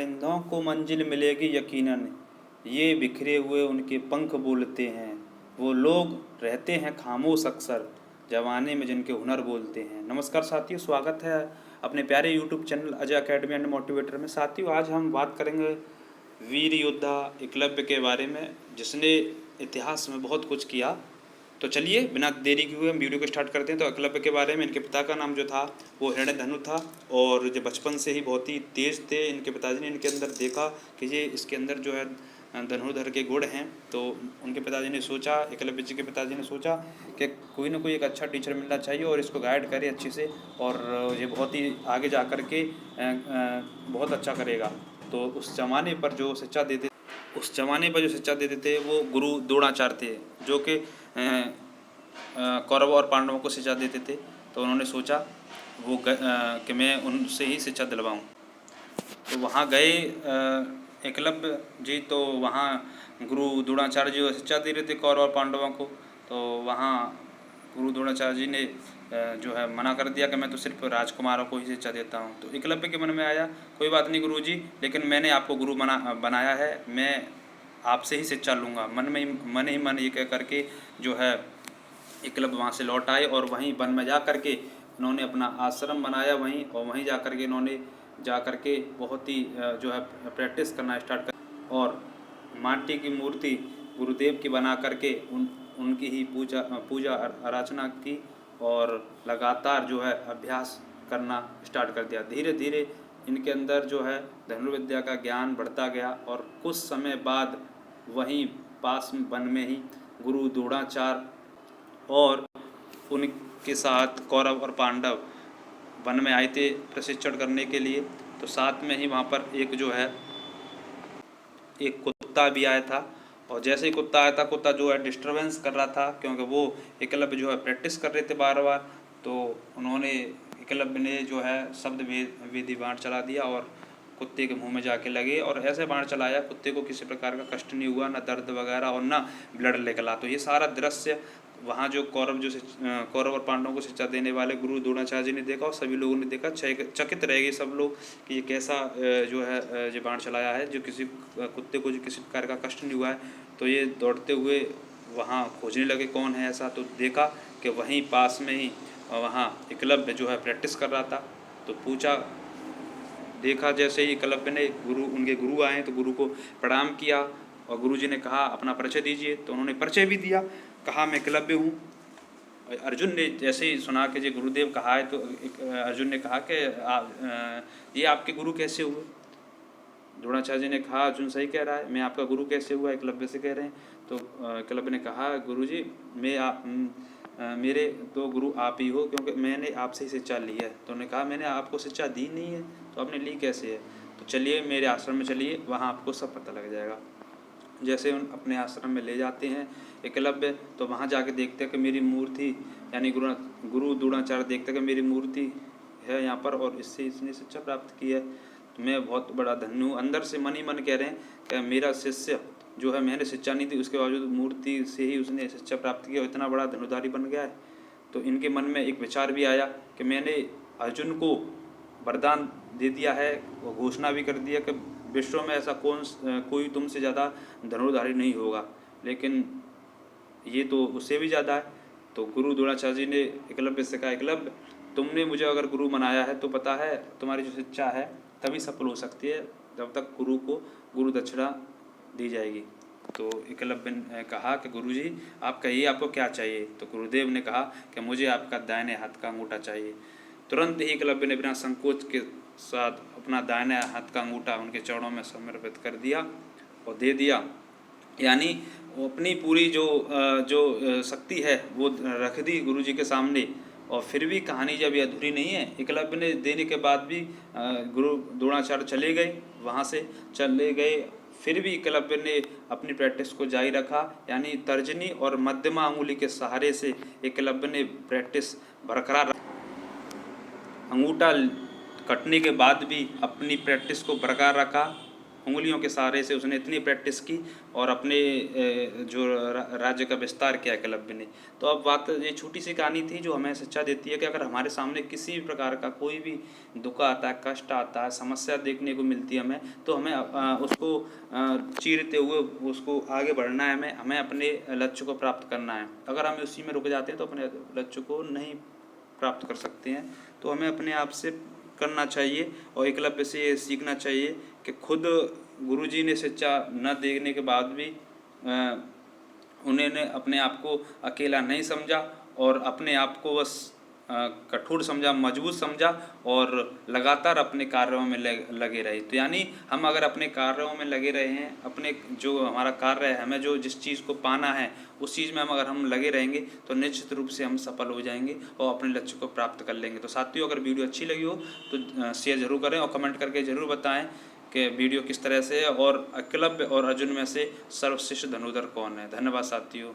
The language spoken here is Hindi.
परिंदों को मंजिल मिलेगी यकीनन, ये बिखरे हुए उनके पंख बोलते हैं। वो लोग रहते हैं खामोश अक्सर, जवानी में जिनके हुनर बोलते हैं। नमस्कार साथियों, स्वागत है अपने प्यारे YouTube channel Ajay academy and motivator में। साथियों, आज हम बात करेंगे वीर योद्धा एकलव्य के बारे में, जिसने इतिहास में बहुत कुछ किया। तो चलिए बिना देरी किए हुए हम वीडियो को स्टार्ट करते हैं। तो एकलव्य के बारे में, इनके पिता का नाम जो था वो हिरण्यधनु था, और जो बचपन से ही बहुत ही तेज़ थे। इनके पिताजी ने इनके अंदर देखा कि ये इसके अंदर जो है धनुर्धर के गुण हैं। तो उनके पिताजी ने सोचा, एकलव्य जी के पिताजी ने सोचा कि कोई ना कोई एक अच्छा टीचर मिलना चाहिए और इसको गाइड करे अच्छे से, और ये बहुत ही आगे जा कर के बहुत अच्छा करेगा। तो उस ज़माने पर जो शिक्षा देते थे वो गुरु द्रोणाचार्य थे, जो कि कौरव और पांडवों को शिक्षा देते थे। तो उन्होंने सोचा कि मैं उनसे ही शिक्षा दिलवाऊं। तो वहाँ गए एकलव्य जी, तो वहाँ गुरु द्रोणाचार्य जी शिक्षा दे रहे थे कौरव और पांडवों को। तो वहाँ गुरु द्रोणाचार्य जी ने जो है मना कर दिया कि मैं तो सिर्फ राजकुमारों को ही शिक्षा देता हूँ। तो एकलव्य के मन में आया, कोई बात नहीं गुरु जी, लेकिन मैंने आपको गुरु बनाया है, मैं आपसे ही शिक्षा लूँगा। मन ये कह करके जो है एकलव्य वहाँ से लौट आए, और वहीं वन में जा कर के इन्होंने अपना आश्रम बनाया वहीं, और वहीं जा कर के इन्होंने बहुत ही जो है प्रैक्टिस करना स्टार्ट कर, और माटी की मूर्ति गुरुदेव की बना करके उनकी ही पूजा अर्चना की, और लगातार जो है अभ्यास करना स्टार्ट कर दिया। धीरे धीरे इनके अंदर जो है धनुर्विद्या का ज्ञान बढ़ता गया, और कुछ समय बाद वहीं पास वन में ही गुरु द्रोणाचार्य और उनके साथ कौरव और पांडव वन में आए थे प्रशिक्षण करने के लिए। तो साथ में ही वहाँ पर एक कुत्ता भी आया था, और जैसे ही कुत्ता आया था, कुत्ता जो है डिस्टरबेंस कर रहा था, क्योंकि वो एकलव्य जो है प्रैक्टिस कर रहे थे बार बार। तो उन्होंने एकलव्य ने जो है शब्द वेदी बाण चला दिया, और कुत्ते के मुंह में जाके लगे, और ऐसे बाण चलाया कुत्ते को किसी प्रकार का कष्ट नहीं हुआ, ना दर्द वगैरह, और ना ब्लड निकला। तो ये सारा दृश्य वहाँ जो कौरव और पांडवों को शिक्षा देने वाले गुरु द्रोणाचार्य जी ने देखा, और सभी लोगों ने देखा। चकित रह गए सब लोग कि ये कैसा जो है जो बाण चलाया है, जो किसी कुत्ते को जो किसी प्रकार का कष्ट नहीं हुआ है। तो ये दौड़ते हुए वहाँ खोजने लगे कौन है ऐसा। तो देखा कि वहीं पास में ही वहाँ एकलव्य जो है प्रैक्टिस कर रहा था। तो पूछा, देखा जैसे ही एकलव्य ने, उनके गुरु आए तो गुरु को प्रणाम किया, और गुरु जी ने कहा अपना परिचय दीजिए। तो उन्होंने परिचय भी दिया, कहा मैं एकलव्य हूँ। अर्जुन ने जैसे ही सुना कि जी गुरुदेव कहा है, तो अर्जुन ने कहा कि ये आपके गुरु कैसे हुए। द्रोणाचार्य जी ने कहा अर्जुन सही कह रहा है, मैं आपका गुरु कैसे हुआ, एकलव्य से कह रहे हैं। तो एकलव्य ने कहा गुरु जी मेरे तो गुरु आप ही हो, क्योंकि मैंने आपसे ही शिक्षा ली है। तो उन्होंने कहा मैंने आपको शिक्षा दी नहीं है, तो आपने ली कैसे है। तो चलिए मेरे आश्रम में चलिए, वहाँ आपको सब पता लग जाएगा। जैसे उन अपने आश्रम में ले जाते हैं एकलव्य, तो वहाँ जाके देखते हैं कि मेरी मूर्ति, यानी गुरु द्रोणाचार्य देखते हैं कि मेरी मूर्ति है यहाँ पर, और इससे इसने शिक्षा प्राप्त की है। तो मैं बहुत बड़ा धन्य हूँ। अंदर से मन ही मन कह रहे हैं कि मेरा शिष्य जो है, मैंने शिक्षा नहीं दी, उसके बावजूद मूर्ति से ही उसने शिक्षा प्राप्त की, और इतना बड़ा धनुर्धारी बन गया है। तो इनके मन में एक विचार भी आया कि मैंने अर्जुन को वरदान दे दिया है, और घोषणा भी कर दिया कि विश्व में ऐसा कोई तुमसे ज़्यादा धनुर्धारी नहीं होगा, लेकिन ये तो उससे भी ज़्यादा है। तो गुरु द्रोणाचार्य जी ने एकलव्य से कहा, एकलव्य तुमने मुझे अगर गुरु बनाया है, तो पता है तुम्हारी जो शिक्षा है तभी सफल हो सकती है जब तक गुरु को गुरु दक्षिणा दी जाएगी। तो एकलव्य ने कहा कि गुरु जी आप कहिए आपको क्या चाहिए। तो गुरुदेव ने कहा कि मुझे आपका दाहिने हाथ का अंगूठा चाहिए। तुरंत ही एकलव्य ने बिना संकोच के साथ अपना दाहिने हाथ का अंगूठा उनके चरणों में समर्पित कर दिया और दे दिया। यानी वो अपनी पूरी जो शक्ति है वो रख दी गुरु जी के सामने। और फिर भी कहानी जब ये अधूरी नहीं है, एकलव्य ने देने के बाद भी गुरु द्रोणाचार्य चले गए, वहाँ से चले गए, फिर भी एकलव्य ने अपनी प्रैक्टिस को जारी रखा। यानी तर्जनी और मध्यमा अंगुली के सहारे से एकलव्य ने प्रैक्टिस बरकरार रखा। अंगूठा कटने के बाद भी अपनी प्रैक्टिस को बरकरार रखा, उंगलियों के सहारे से उसने इतनी प्रैक्टिस की और अपने जो राज्य का विस्तार किया एकलव्य ने। तो अब बात, ये छोटी सी कहानी थी जो हमें शिक्षा देती है कि अगर हमारे सामने किसी भी प्रकार का कोई भी दुख आता है, कष्ट आता है, समस्या देखने को मिलती है हमें, तो हमें उसको चीरते हुए उसको आगे बढ़ना है, हमें अपने लक्ष्य को प्राप्त करना है। अगर हम उसी में रुक जाते हैं तो अपने लक्ष्य को नहीं प्राप्त कर सकते हैं। तो हमें अपने आप से करना चाहिए और एकलव्य से ये सीखना चाहिए कि खुद गुरुजी ने शिक्षा न देने के बाद भी उन्होंने अपने आप को अकेला नहीं समझा और अपने आप को बस कठोर समझा, मजबूत समझा और लगातार अपने कार्यों में लगे रहे। तो यानी हम अगर अपने कार्यों में लगे रहे हैं, अपने जो हमारा कार्य है, हमें जो जिस चीज़ को पाना है उस चीज़ में अगर हम लगे रहेंगे तो निश्चित रूप से हम सफल हो जाएंगे और अपने लक्ष्य को प्राप्त कर लेंगे। तो साथियों, अगर वीडियो अच्छी लगी हो तो शेयर ज़रूर करें और कमेंट करके ज़रूर बताएं कि वीडियो किस तरह से है और एकलव्य और अर्जुन में से सर्वश्रेष्ठ धनुर्धर कौन है। धन्यवाद साथियों।